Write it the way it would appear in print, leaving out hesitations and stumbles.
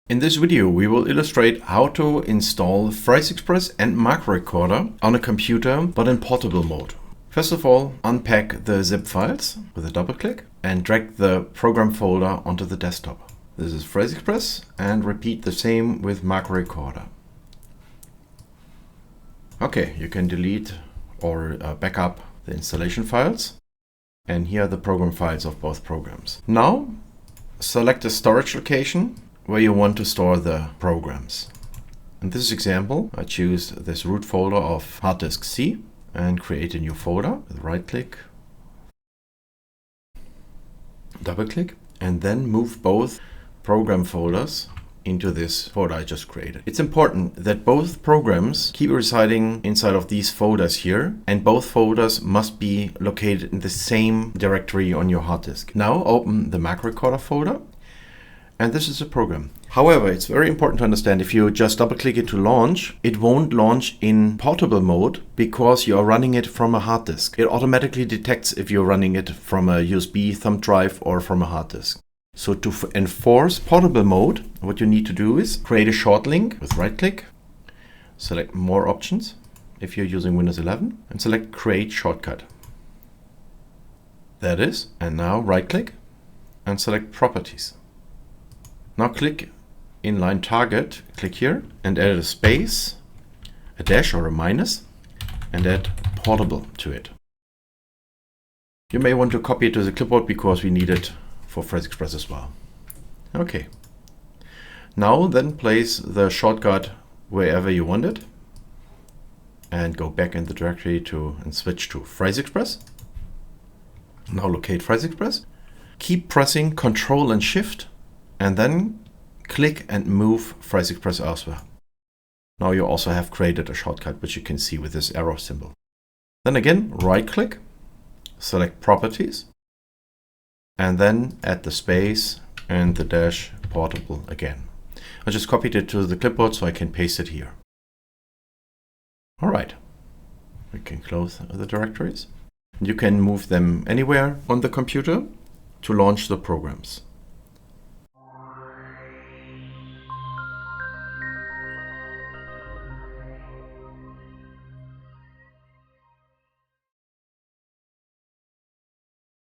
In this video, we will illustrate how to install PhraseExpress and Macro Recorder on a computer, but in portable mode. First of all, unpack the zip files with a double click and drag the program folder onto the desktop. This is PhraseExpress, and repeat the same with Macro Recorder. Okay, you can delete or back up the installation files. And here are the program files of both programs. Now, select a storage location where you want to store the programs. In this example, I choose this root folder of hard disk C and create a new folder with right click, double click, and then move both program folders into this folder I just created. It's important that both programs keep residing inside of these folders here, and both folders must be located in the same directory on your hard disk. Now open the Macro Recorder folder. And this is a program. However, it's very important to understand if you just double click it to launch, it won't launch in portable mode because you are running it from a hard disk. It automatically detects if you're running it from a USB thumb drive or from a hard disk. So to enforce portable mode, what you need to do is create a short link with right click, select more options if you're using Windows 11, and select create shortcut. There it is. And now right click and select properties. Now click inline target, click here and add a space, a dash or a minus, and add portable to it. You may want to copy it to the clipboard because we need it for PhraseExpress as well. Okay. Now then place the shortcut wherever you want it and go back in the directory and switch to PhraseExpress. Now locate PhraseExpress. Keep pressing Ctrl and Shift and then click and move PhraseExpress elsewhere. Now you also have created a shortcut, which you can see with this arrow symbol. Then again, right click, select properties, and then add the space and the dash portable again. I just copied it to the clipboard so I can paste it here. All right, we can close the directories. You can move them anywhere on the computer to launch the programs.